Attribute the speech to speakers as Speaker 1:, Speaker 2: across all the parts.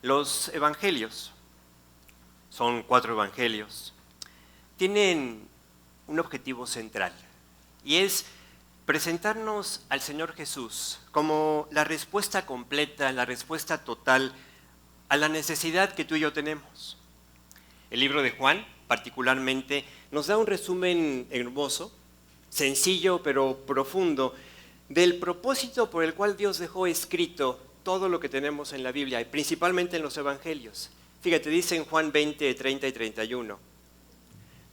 Speaker 1: Los evangelios, son 4 evangelios, tienen un objetivo central y es presentarnos al Señor Jesús como la respuesta completa, la respuesta total a la necesidad que tú y yo tenemos. El libro de Juan, particularmente, nos da un resumen hermoso, sencillo pero profundo, del propósito por el cual Dios dejó escrito todo lo que tenemos en la Biblia, y principalmente en los evangelios. Fíjate, dice en Juan 20, 30 y 31.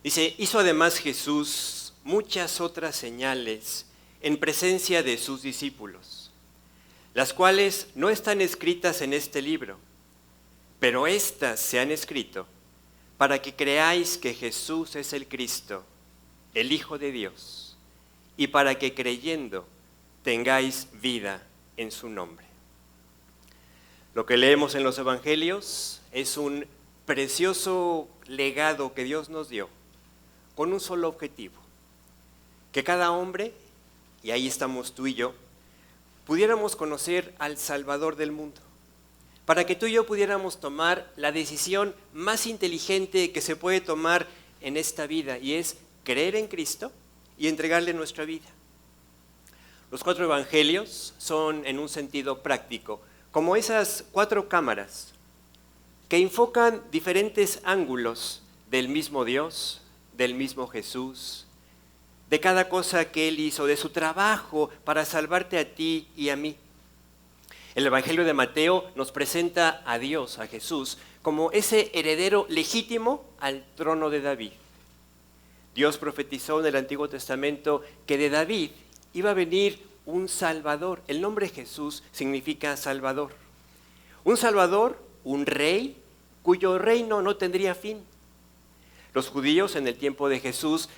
Speaker 1: Dice, hizo además Jesús muchas otras señales en presencia de sus discípulos, las cuales no están escritas en este libro, pero éstas se han escrito para que creáis que Jesús es el Cristo, el Hijo de Dios, y para que creyendo tengáis vida en su nombre. Lo que leemos en los evangelios es un precioso legado que Dios nos dio con un solo objetivo: que cada hombre, y ahí estamos tú y yo, pudiéramos conocer al Salvador del mundo, para que tú y yo pudiéramos tomar la decisión más inteligente que se puede tomar en esta vida, y es creer en Cristo y entregarle nuestra vida. Los 4 evangelios son, en un sentido práctico, como esas 4 cámaras que enfocan diferentes ángulos del mismo Dios, del mismo Jesús, de cada cosa que Él hizo, de su trabajo para salvarte a ti y a mí. El Evangelio de Mateo nos presenta a Dios, a Jesús, como ese heredero legítimo al trono de David. Dios profetizó en el Antiguo Testamento que de David iba a venir un Salvador. El nombre Jesús significa Salvador. Un Salvador, un rey, cuyo reino no tendría fin. Los judíos en el tiempo de Jesús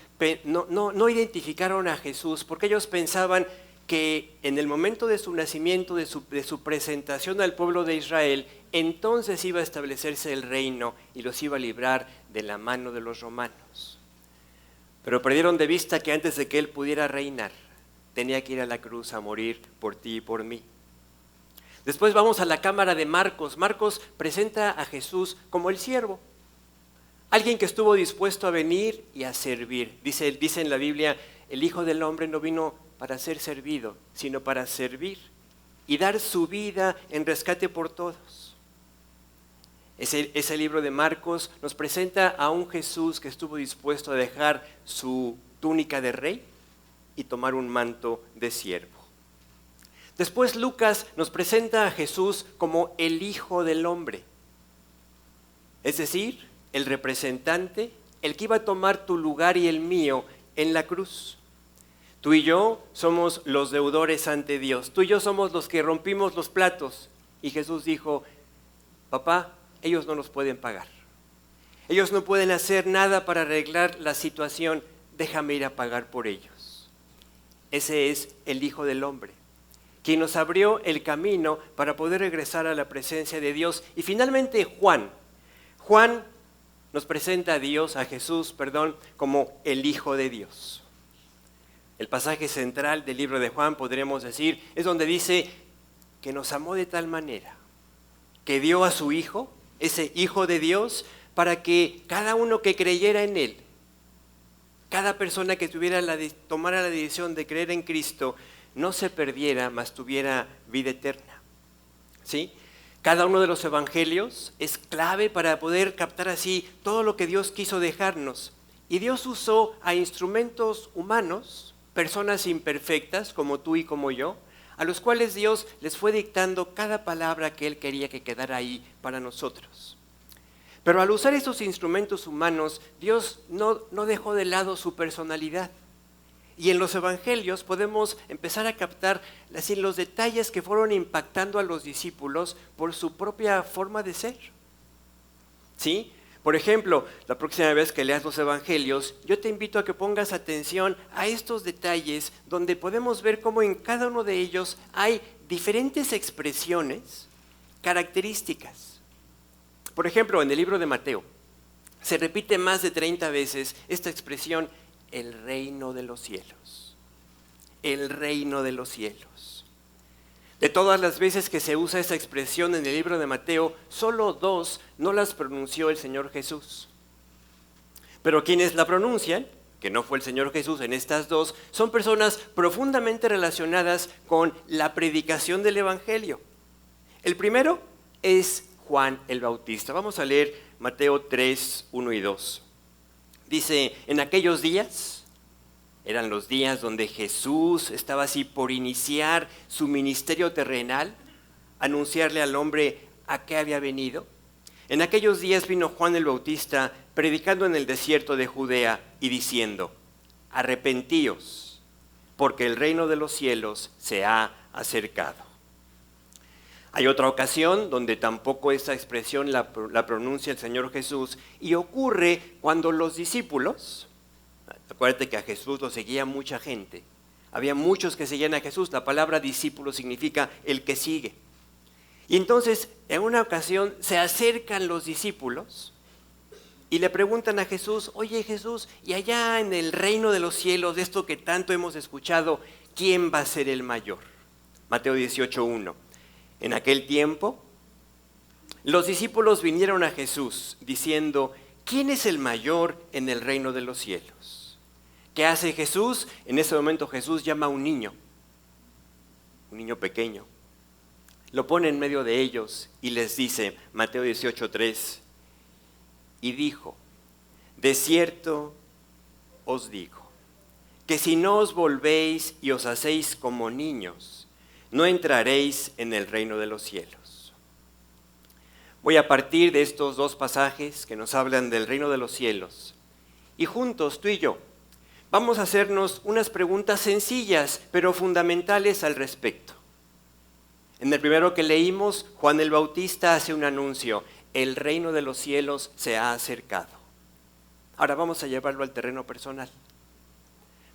Speaker 1: no identificaron a Jesús porque ellos pensaban que en el momento de su nacimiento, de su presentación al pueblo de Israel, entonces iba a establecerse el reino y los iba a librar de la mano de los romanos. Pero perdieron de vista que antes de que Él pudiera reinar, tenía que ir a la cruz a morir por ti y por mí. Después vamos a la cámara de Marcos. Marcos presenta a Jesús como el siervo, alguien que estuvo dispuesto a venir y a servir. Dice en la Biblia, el Hijo del Hombre no vino para ser servido, sino para servir y dar su vida en rescate por todos. Ese libro de Marcos nos presenta a un Jesús que estuvo dispuesto a dejar su túnica de rey y tomar un manto de siervo. Después Lucas nos presenta a Jesús como el Hijo del Hombre, es decir, el representante, el que iba a tomar tu lugar y el mío en la cruz. Tú y yo somos los deudores ante Dios, tú y yo somos los que rompimos los platos, y Jesús dijo, papá, ellos no los pueden pagar, ellos no pueden hacer nada para arreglar la situación, déjame ir a pagar por ellos. Ese es el Hijo del Hombre, quien nos abrió el camino para poder regresar a la presencia de Dios. Y finalmente Juan nos presenta a Dios, a Jesús, como el Hijo de Dios. El pasaje central del libro de Juan, podríamos decir, es donde dice que nos amó de tal manera que dio a su Hijo, ese Hijo de Dios, para que cada uno que creyera en Él, cada persona que tomara la decisión de creer en Cristo, no se perdiera, mas tuviera vida eterna. ¿Sí? Cada uno de los evangelios es clave para poder captar así todo lo que Dios quiso dejarnos. Y Dios usó a instrumentos humanos, personas imperfectas como tú y como yo, a los cuales Dios les fue dictando cada palabra que Él quería que quedara ahí para nosotros. Pero al usar esos instrumentos humanos, Dios no dejó de lado su personalidad. Y en los evangelios podemos empezar a captar los detalles que fueron impactando a los discípulos por su propia forma de ser. ¿Sí? Por ejemplo, la próxima vez que leas los evangelios, yo te invito a que pongas atención a estos detalles donde podemos ver cómo en cada uno de ellos hay diferentes expresiones, características. Por ejemplo, en el libro de Mateo se repite más de 30 veces esta expresión, el reino de los cielos. El reino de los cielos. De todas las veces que se usa esa expresión en el libro de Mateo, solo 2 no las pronunció el Señor Jesús. Pero quienes la pronuncian, que no fue el Señor Jesús en estas 2, son personas profundamente relacionadas con la predicación del Evangelio. El primero es Juan el Bautista. Vamos a leer Mateo 3, 1 y 2. Dice, en aquellos días, eran los días donde Jesús estaba así por iniciar su ministerio terrenal, anunciarle al hombre a qué había venido. En aquellos días vino Juan el Bautista predicando en el desierto de Judea y diciendo, arrepentíos, porque el reino de los cielos se ha acercado. Hay otra ocasión donde tampoco esta expresión la pronuncia el Señor Jesús y ocurre cuando los discípulos, acuérdate que a Jesús lo seguía mucha gente, había muchos que seguían a Jesús, la palabra discípulo significa el que sigue. Y entonces, en una ocasión, se acercan los discípulos y le preguntan a Jesús, oye Jesús, y allá en el reino de los cielos, de esto que tanto hemos escuchado, ¿quién va a ser el mayor? Mateo 18:1. En aquel tiempo, los discípulos vinieron a Jesús diciendo, ¿quién es el mayor en el reino de los cielos? ¿Qué hace Jesús? En ese momento Jesús llama a un niño pequeño. Lo pone en medio de ellos y les dice, Mateo 18:3, y dijo, de cierto os digo, que si no os volvéis y os hacéis como niños, no entraréis en el reino de los cielos. Voy a partir de estos 2 pasajes que nos hablan del reino de los cielos y juntos tú y yo vamos a hacernos unas preguntas sencillas pero fundamentales al respecto. En el primero que leímos, Juan el Bautista hace un anuncio, el reino de los cielos se ha acercado. Ahora vamos a llevarlo al terreno personal.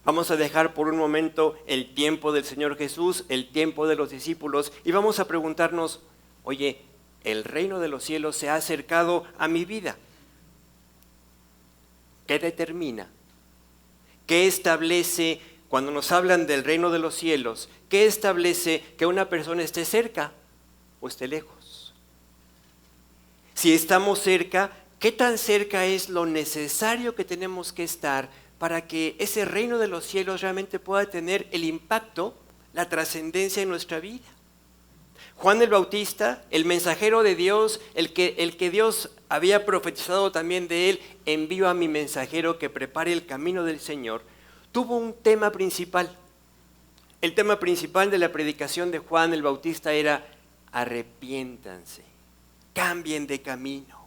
Speaker 1: Vamos a dejar por un momento el tiempo del Señor Jesús, el tiempo de los discípulos y vamos a preguntarnos, oye, ¿el reino de los cielos se ha acercado a mi vida? ¿Qué determina? ¿Qué establece cuando nos hablan del reino de los cielos? ¿Qué establece que una persona esté cerca o esté lejos? Si estamos cerca, ¿qué tan cerca es lo necesario que tenemos que estar para que ese reino de los cielos realmente pueda tener el impacto, la trascendencia en nuestra vida? Juan el Bautista, el mensajero de Dios, el que Dios había profetizado también de él, envío a mi mensajero que prepare el camino del Señor, tuvo un tema principal. El tema principal de la predicación de Juan el Bautista era arrepiéntanse, cambien de camino.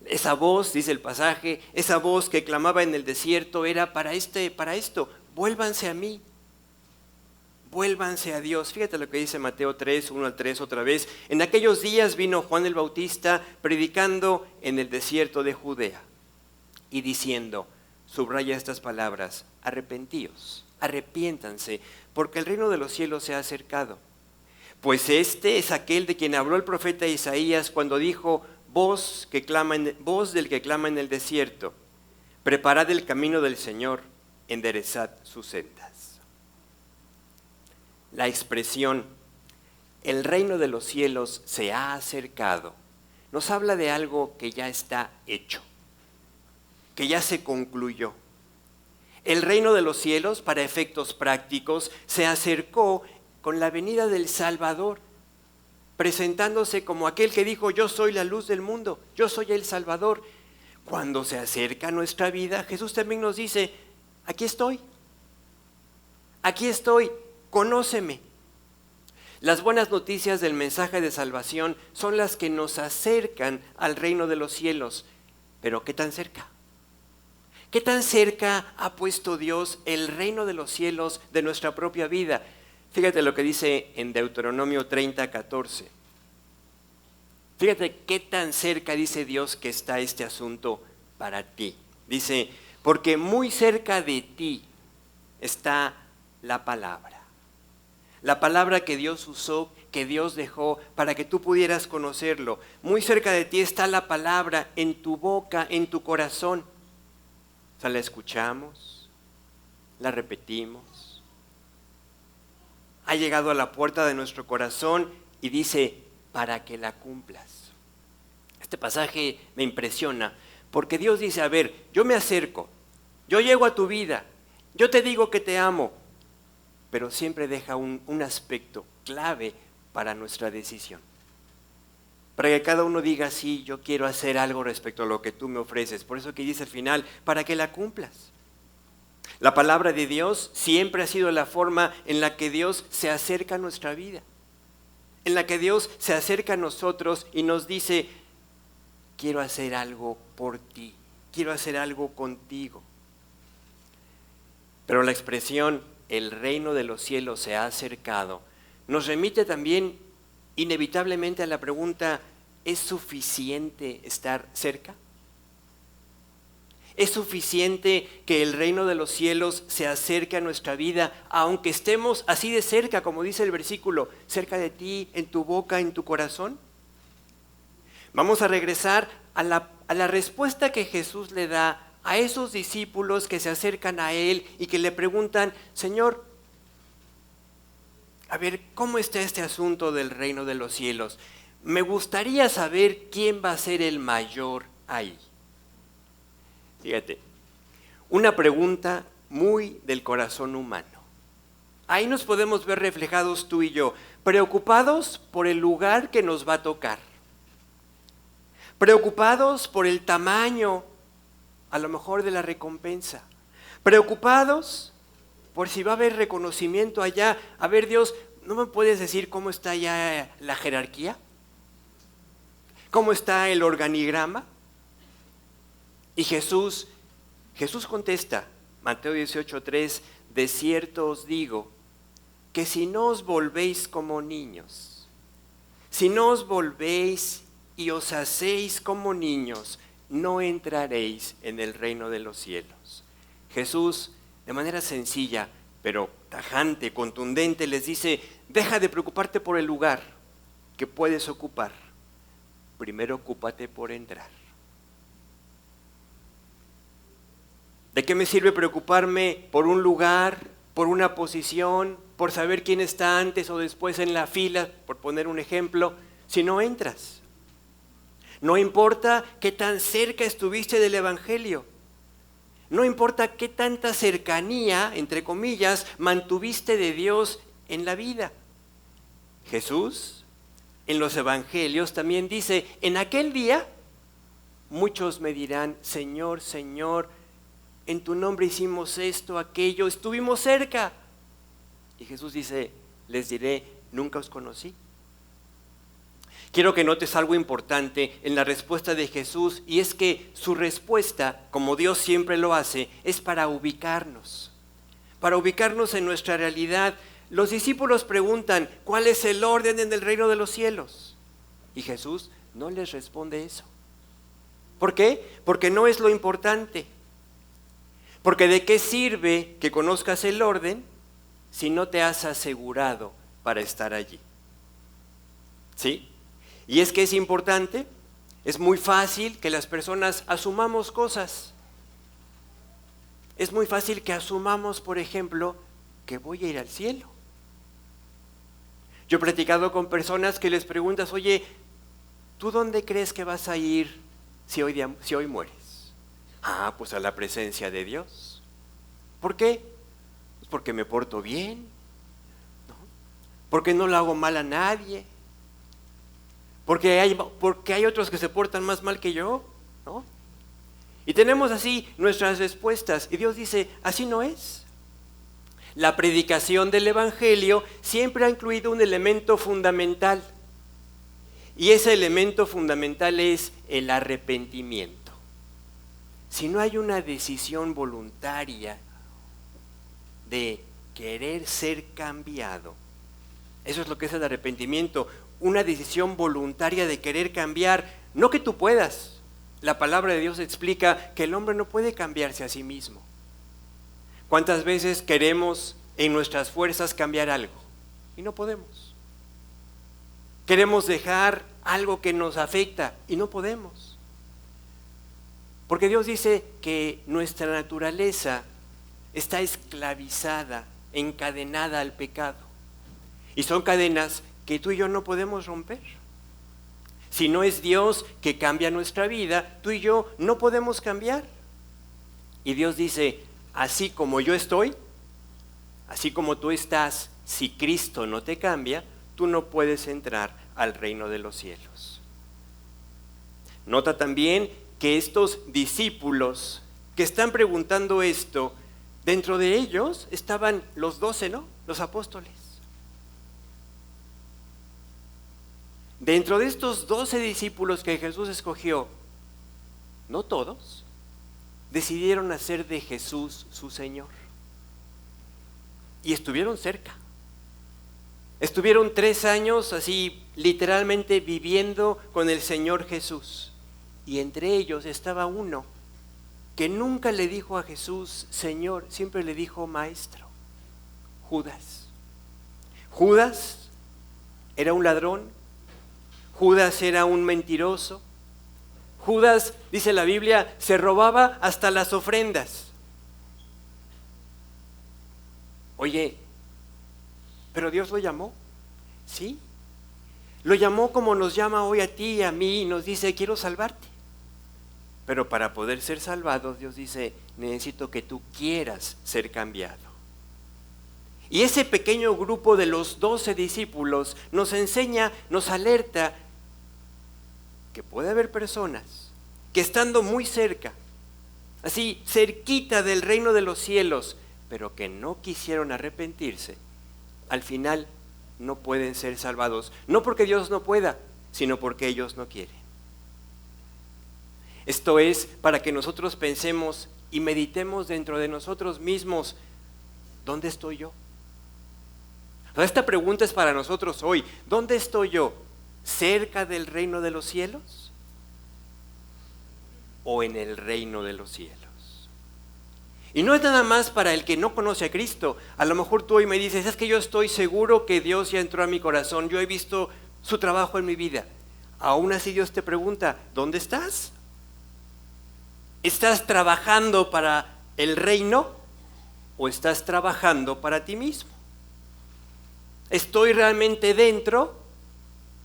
Speaker 1: Esa voz, dice el pasaje, esa voz que clamaba en el desierto era para esto, vuélvanse a mí, vuélvanse a Dios. Fíjate lo que dice Mateo 3, 1 al 3 otra vez. En aquellos días vino Juan el Bautista predicando en el desierto de Judea y diciendo, subraya estas palabras, arrepentíos, arrepiéntanse, porque el reino de los cielos se ha acercado. Pues este es aquel de quien habló el profeta Isaías cuando dijo, voz del que clama en el desierto, preparad el camino del Señor, enderezad sus sendas. La expresión, el reino de los cielos se ha acercado, nos habla de algo que ya está hecho, que ya se concluyó. El reino de los cielos, para efectos prácticos, se acercó con la venida del Salvador, presentándose como aquel que dijo, yo soy la luz del mundo, yo soy el Salvador. Cuando se acerca a nuestra vida, Jesús también nos dice, aquí estoy, conóceme. Las buenas noticias del mensaje de salvación son las que nos acercan al reino de los cielos. Pero ¿qué tan cerca? ¿Qué tan cerca ha puesto Dios el reino de los cielos de nuestra propia vida? Fíjate lo que dice en Deuteronomio 30, 14. Fíjate qué tan cerca dice Dios que está este asunto para ti. Dice, porque muy cerca de ti está la palabra. La palabra que Dios usó, que Dios dejó para que tú pudieras conocerlo. Muy cerca de ti está la palabra en tu boca, en tu corazón. O sea, la escuchamos, la repetimos. ha llegado a la puerta de nuestro corazón y dice, para que la cumplas. Este pasaje me impresiona porque Dios dice, a ver, yo me acerco, yo llego a tu vida, yo te digo que te amo, pero siempre deja un aspecto clave para nuestra decisión. Para que cada uno diga, sí, yo quiero hacer algo respecto a lo que tú me ofreces. Por eso que dice al final, para que la cumplas. La palabra de Dios siempre ha sido la forma en la que Dios se acerca a nuestra vida. En la que Dios se acerca a nosotros y nos dice, quiero hacer algo por ti, quiero hacer algo contigo. Pero la expresión, el reino de los cielos se ha acercado, nos remite también inevitablemente a la pregunta, ¿es suficiente estar cerca? ¿Es suficiente que el reino de los cielos se acerque a nuestra vida, aunque estemos así de cerca, como dice el versículo, cerca de ti, en tu boca, en tu corazón? Vamos a regresar a la respuesta que Jesús le da a esos discípulos que se acercan a Él y que le preguntan, Señor, a ver, ¿cómo está este asunto del reino de los cielos? Me gustaría saber quién va a ser el mayor ahí. Fíjate, una pregunta muy del corazón humano. Ahí nos podemos ver reflejados tú y yo, preocupados por el lugar que nos va a tocar, preocupados por el tamaño, a lo mejor de la recompensa, preocupados por si va a haber reconocimiento allá. A ver, Dios, ¿no me puedes decir cómo está allá la jerarquía? ¿Cómo está el organigrama? Y Jesús contesta, Mateo 18:3, de cierto os digo que si no os volvéis como niños, si no os volvéis y os hacéis como niños, no entraréis en el reino de los cielos. Jesús, de manera sencilla, pero tajante, contundente, les dice, deja de preocuparte por el lugar que puedes ocupar. Primero ocúpate por entrar. ¿De qué me sirve preocuparme por un lugar, por una posición, por saber quién está antes o después en la fila, por poner un ejemplo, si no entras? No importa qué tan cerca estuviste del Evangelio. No importa qué tanta cercanía, entre comillas, mantuviste de Dios en la vida. Jesús, en los Evangelios, también dice, en aquel día, muchos me dirán, Señor, Señor, en tu nombre hicimos esto, aquello, estuvimos cerca. Y Jesús dice, les diré, nunca os conocí. Quiero que notes algo importante en la respuesta de Jesús, y es que su respuesta, como Dios siempre lo hace, es para ubicarnos en nuestra realidad. Los discípulos preguntan, ¿cuál es el orden en el reino de los cielos? Y Jesús no les responde eso. ¿Por qué? Porque no es lo importante. Porque ¿de qué sirve que conozcas el orden si no te has asegurado para estar allí? ¿Sí? Y es que es importante, es muy fácil que las personas asumamos cosas. Es muy fácil que asumamos, por ejemplo, que voy a ir al cielo. Yo he platicado con personas que les preguntas, oye, ¿tú dónde crees que vas a ir si hoy mueres? Ah, pues a la presencia de Dios. ¿Por qué? Pues porque me porto bien, ¿no? Porque no le hago mal a nadie. Porque hay otros que se portan más mal que yo, ¿no? Y tenemos así nuestras respuestas. Y Dios dice, así no es. La predicación del Evangelio siempre ha incluido un elemento fundamental. Y ese elemento fundamental es el arrepentimiento. Si no hay una decisión voluntaria de querer ser cambiado, eso es lo que es el arrepentimiento. Una decisión voluntaria de querer cambiar, no que tú puedas. La palabra de Dios explica que el hombre no puede cambiarse a sí mismo. ¿Cuántas veces queremos en nuestras fuerzas cambiar algo? Y no podemos. Queremos dejar algo que nos afecta y no podemos. Porque Dios dice que nuestra naturaleza está esclavizada, encadenada al pecado. Y son cadenas que tú y yo no podemos romper. Si no es Dios que cambia nuestra vida, tú y yo no podemos cambiar. Y Dios dice, así como yo estoy, así como tú estás, si Cristo no te cambia, tú no puedes entrar al reino de los cielos. Nota también que estos discípulos que están preguntando esto, dentro de ellos estaban los 12, ¿no? Los apóstoles. Dentro de estos 12 discípulos que Jesús escogió, no todos, decidieron hacer de Jesús su Señor. Y estuvieron cerca. Estuvieron 3 años así literalmente viviendo con el Señor Jesús. Y entre ellos estaba uno que nunca le dijo a Jesús Señor, siempre le dijo Maestro, Judas. Judas era un ladrón, Judas era un mentiroso, Judas, dice la Biblia, se robaba hasta las ofrendas. Oye, ¿pero Dios lo llamó? Sí. Lo llamó como nos llama hoy a ti y a mí y nos dice, quiero salvarte. Pero para poder ser salvado, Dios dice, necesito que tú quieras ser cambiado. Y ese pequeño grupo de los 12 discípulos nos enseña, nos alerta que puede haber personas que estando muy cerca, así cerquita del reino de los cielos, pero que no quisieron arrepentirse, al final no pueden ser salvados. No porque Dios no pueda, sino porque ellos no quieren. Esto es para que nosotros pensemos y meditemos dentro de nosotros mismos, ¿dónde estoy yo? Esta pregunta es para nosotros hoy. ¿Dónde estoy yo? ¿Cerca del reino de los cielos? ¿O en el reino de los cielos? Y no es nada más para el que no conoce a Cristo. A lo mejor tú hoy me dices, es que yo estoy seguro que Dios ya entró a mi corazón, yo he visto su trabajo en mi vida. Aún así Dios te pregunta, ¿dónde estás? ¿Estás trabajando para el reino o estás trabajando para ti mismo? ¿Estoy realmente dentro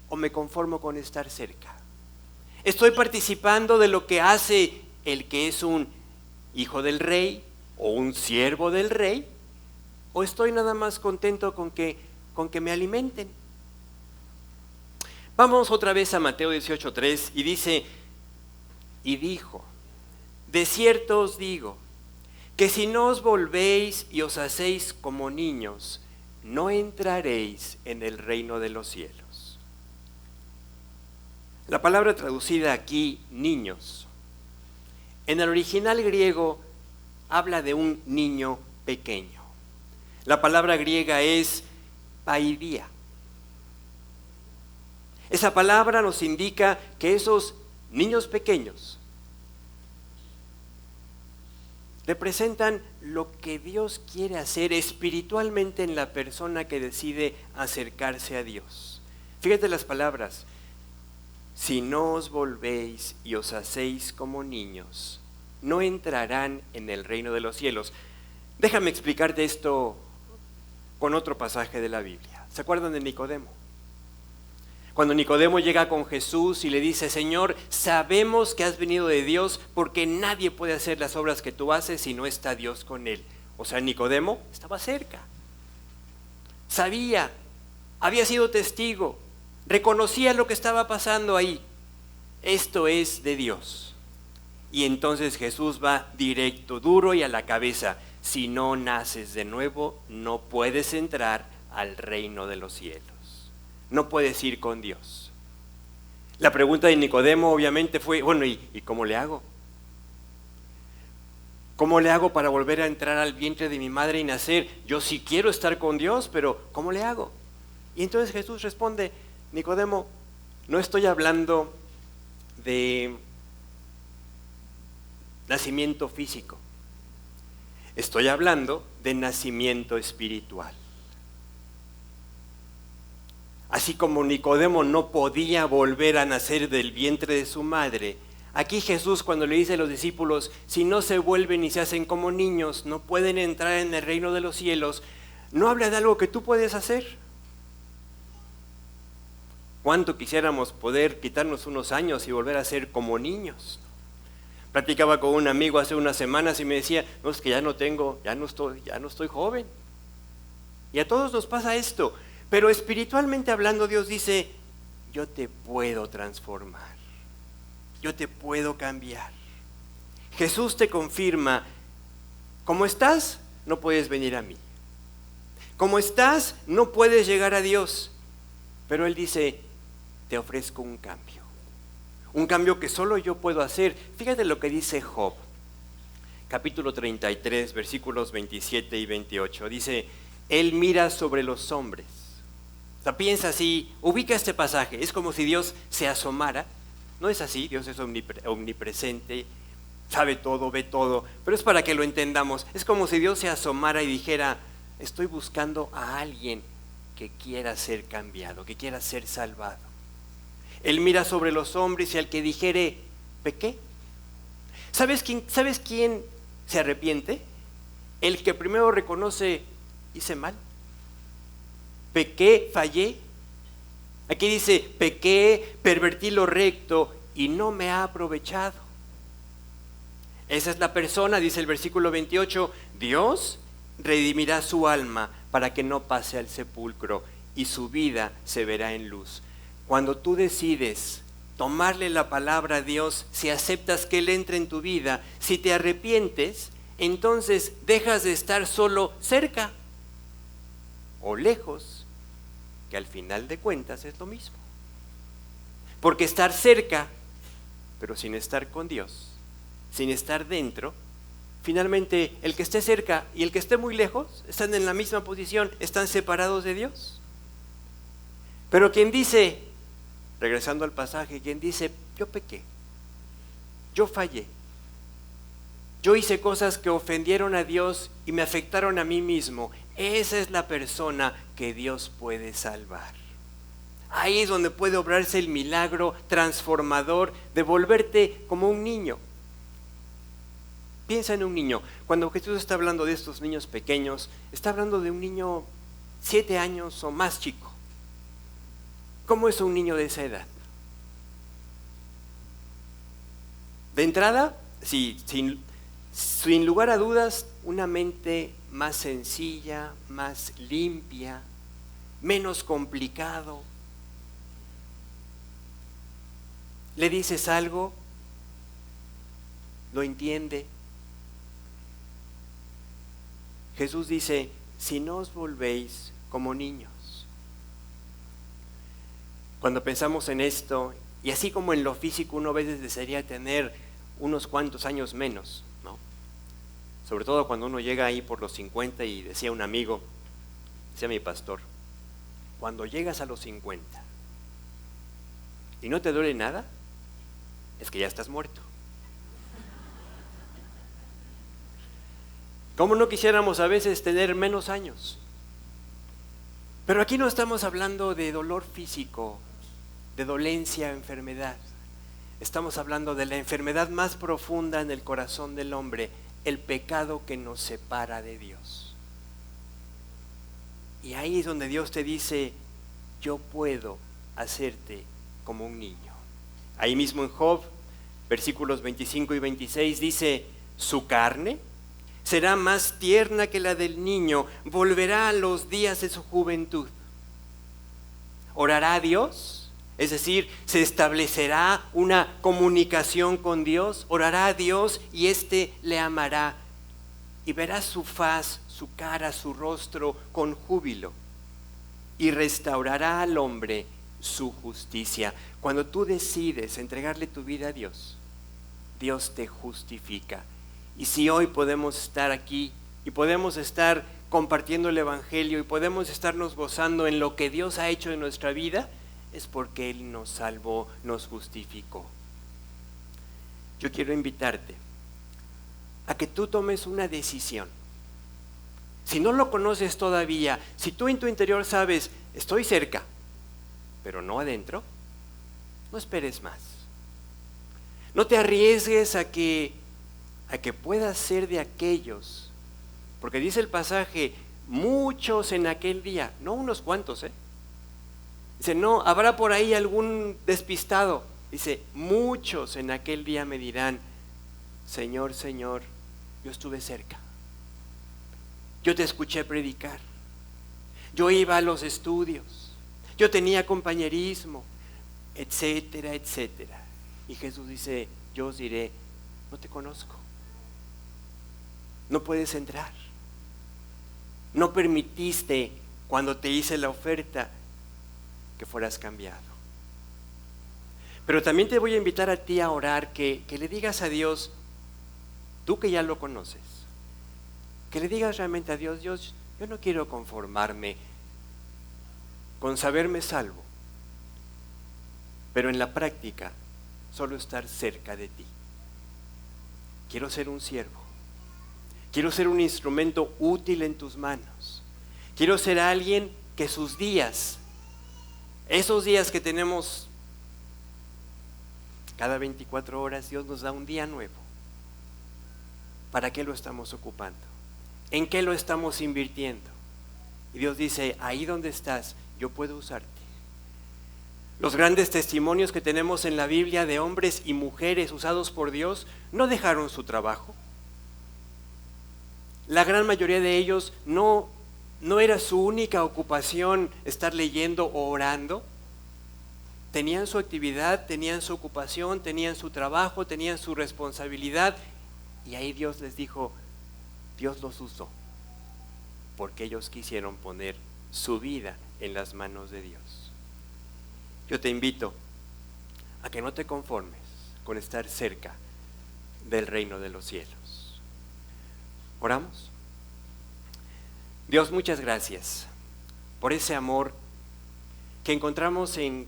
Speaker 1: o me conformo con estar cerca? ¿Estoy participando de lo que hace el que es un hijo del rey o un siervo del rey? ¿O estoy nada más contento con que me alimenten? Vamos otra vez a Mateo 18:3 y dice, y dijo, de cierto os digo, que si no os volvéis y os hacéis como niños, no entraréis en el reino de los cielos. La palabra traducida aquí, niños, en el original griego habla de un niño pequeño. La palabra griega es paidia. Esa palabra nos indica que esos niños pequeños representan lo que Dios quiere hacer espiritualmente en la persona que decide acercarse a Dios. Fíjate las palabras, si no os volvéis y os hacéis como niños, no entrarán en el reino de los cielos. Déjame explicarte esto con otro pasaje de la Biblia. ¿Se acuerdan de Nicodemo? Cuando Nicodemo llega con Jesús y le dice, Señor, sabemos que has venido de Dios porque nadie puede hacer las obras que tú haces si no está Dios con él. O sea, Nicodemo estaba cerca. Sabía, había sido testigo, reconocía lo que estaba pasando ahí. Esto es de Dios. Y entonces Jesús va directo, duro y a la cabeza. Si no naces de nuevo, no puedes entrar al reino de los cielos. No puedes ir con Dios. La pregunta de Nicodemo obviamente fue, bueno, ¿y cómo le hago? ¿Cómo le hago para volver a entrar al vientre de mi madre y nacer? Yo sí quiero estar con Dios, pero ¿cómo le hago? Y entonces Jesús responde, Nicodemo, no estoy hablando de nacimiento físico. Estoy hablando de nacimiento espiritual. Así como Nicodemo no podía volver a nacer del vientre de su madre, aquí Jesús cuando le dice a los discípulos, si no se vuelven y se hacen como niños, no pueden entrar en el reino de los cielos, no habla de algo que tú puedes hacer. ¿Cuánto quisiéramos poder quitarnos unos años y volver a ser como niños? Platicaba con un amigo hace unas semanas y me decía, no, es que ya no estoy joven. Y a todos nos pasa esto, pero espiritualmente hablando Dios dice, yo te puedo transformar, yo te puedo cambiar. Jesús te confirma, como estás, no puedes venir a mí. Como estás, no puedes llegar a Dios. Pero Él dice, te ofrezco un cambio que solo yo puedo hacer. Fíjate lo que dice Job, capítulo 33, versículos 27 y 28. Dice, Él mira sobre los hombres. O sea, piensa así, ubica este pasaje. Es como si Dios se asomara. No es así, Dios es omnipresente, sabe todo, ve todo. Pero es para que lo entendamos. Es como si Dios se asomara y dijera, estoy buscando a alguien que quiera ser cambiado, que quiera ser salvado. Él mira sobre los hombres y al que dijere, pequé. ¿Sabes quién se arrepiente? El que primero reconoce, hice mal. Pequé, fallé. Aquí dice, pequé, pervertí lo recto y no me ha aprovechado. Esa es la persona, dice el versículo 28, Dios redimirá su alma para que no pase al sepulcro y su vida se verá en luz. Cuando tú decides tomarle la palabra a Dios, si aceptas que Él entre en tu vida, si te arrepientes, entonces dejas de estar solo cerca o lejos, que al final de cuentas es lo mismo. Porque estar cerca, pero sin estar con Dios, sin estar dentro, finalmente el que esté cerca y el que esté muy lejos están en la misma posición, están separados de Dios. Pero quien dice, regresando al pasaje, quien dice, yo pequé, yo fallé, yo hice cosas que ofendieron a Dios y me afectaron a mí mismo, esa es la persona que Dios puede salvar. Ahí es donde puede obrarse el milagro transformador de volverte como un niño. Piensa en un niño. Cuando Jesús está hablando de estos niños pequeños, está hablando de un niño 7 años o más chico. ¿Cómo es un niño de esa edad? De entrada, sí, sin lugar a dudas, una mente más sencilla, más limpia, menos complicado. Le dices algo, lo entiende. Jesús dice, si no os volvéis como niños. Cuando pensamos en esto, y así como en lo físico uno a veces desearía tener unos cuantos años menos, ¿no? Sobre todo cuando uno llega ahí por los 50 y decía un amigo, decía mi pastor, cuando llegas a los 50 y no te duele nada, es que ya estás muerto. ¿Cómo no quisiéramos a veces tener menos años? Pero aquí no estamos hablando de dolor físico, de dolencia, enfermedad. Estamos hablando de la enfermedad más profunda en el corazón del hombre, el pecado que nos separa de Dios. Y ahí es donde Dios te dice, yo puedo hacerte como un niño. Ahí mismo en Job, versículos 25 y 26 dice, su carne será más tierna que la del niño, volverá a los días de su juventud. ¿Orará a Dios? Es decir, ¿se establecerá una comunicación con Dios? Orará a Dios y éste le amará y verá su faz, su cara, su rostro con júbilo y restaurará al hombre su justicia. Cuando tú decides entregarle tu vida a Dios, Dios te justifica. Y si hoy podemos estar aquí y podemos estar compartiendo el Evangelio y podemos estarnos gozando en lo que Dios ha hecho en nuestra vida, es porque Él nos salvó, nos justificó. Yo quiero invitarte a que tú tomes una decisión. Si no lo conoces todavía, si tú en tu interior sabes, estoy cerca, pero no adentro, no esperes más. No te arriesgues a que puedas ser de aquellos, porque dice el pasaje, muchos en aquel día, no unos cuantos, Dice, no, habrá por ahí algún despistado. Dice, muchos en aquel día me dirán, Señor, Señor, yo estuve cerca. Yo te escuché predicar. Yo iba a los estudios. Yo tenía compañerismo, etcétera, etcétera. Y Jesús dice, yo os diré, no te conozco. No puedes entrar. No permitiste, cuando te hice la oferta, que fueras cambiado. Pero también te voy a invitar a ti a orar, que le digas a Dios, tú que ya lo conoces, que le digas realmente a Dios, Dios, yo no quiero conformarme con saberme salvo, pero en la práctica solo estar cerca de ti. Quiero ser un siervo. Quiero ser un instrumento útil en tus manos. Quiero ser alguien que sus días, esos días que tenemos cada 24 horas, Dios nos da un día nuevo. ¿Para qué lo estamos ocupando? ¿En qué lo estamos invirtiendo? Y Dios dice, ahí donde estás, yo puedo usarte. Los grandes testimonios que tenemos en la Biblia de hombres y mujeres usados por Dios no dejaron su trabajo. La gran mayoría de ellos no era su única ocupación estar leyendo o orando. Tenían su actividad, tenían su ocupación, tenían su trabajo, tenían su responsabilidad. Y ahí Dios les dijo, Dios los usó, porque ellos quisieron poner su vida en las manos de Dios. Yo te invito a que no te conformes con estar cerca del reino de los cielos. ¿Oramos? Dios, muchas gracias por ese amor que encontramos en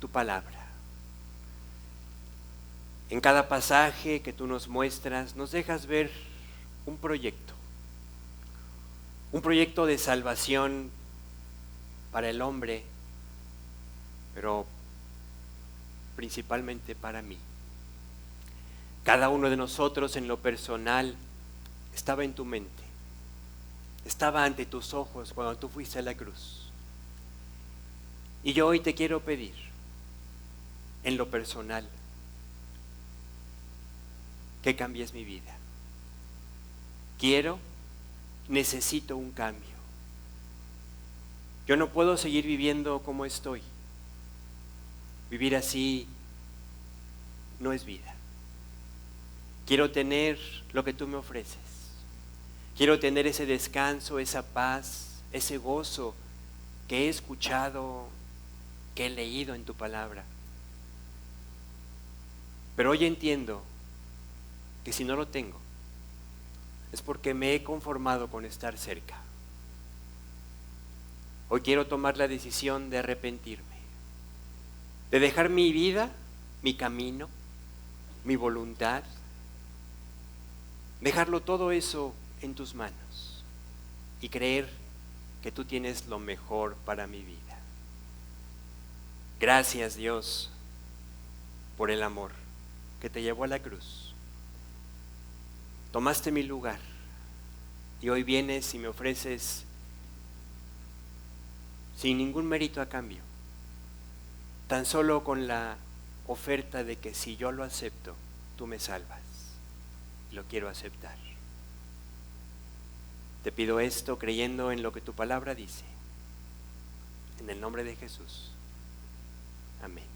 Speaker 1: tu palabra. En cada pasaje que tú nos muestras, nos dejas ver un proyecto de salvación para el hombre, pero principalmente para mí. Cada uno de nosotros en lo personal estaba en tu mente, estaba ante tus ojos cuando tú fuiste a la cruz. Y yo hoy te quiero pedir, en lo personal, que cambies mi vida. Necesito un cambio. Yo no puedo seguir viviendo como estoy. Vivir así no es vida. Quiero tener lo que tú me ofreces. Quiero tener ese descanso, esa paz, ese gozo que he escuchado, que he leído en tu palabra. Pero hoy entiendo que si no lo tengo, es porque me he conformado con estar cerca. Hoy quiero tomar la decisión de arrepentirme, de dejar mi vida, mi camino, mi voluntad, dejarlo todo eso en tus manos y creer que tú tienes lo mejor para mi vida. Gracias, Dios, por el amor que te llevó a la cruz. Tomaste mi lugar y hoy vienes y me ofreces sin ningún mérito a cambio, tan solo con la oferta de que si yo lo acepto, tú me salvas. Lo quiero aceptar. Te pido esto creyendo en lo que tu palabra dice. En el nombre de Jesús. Amén.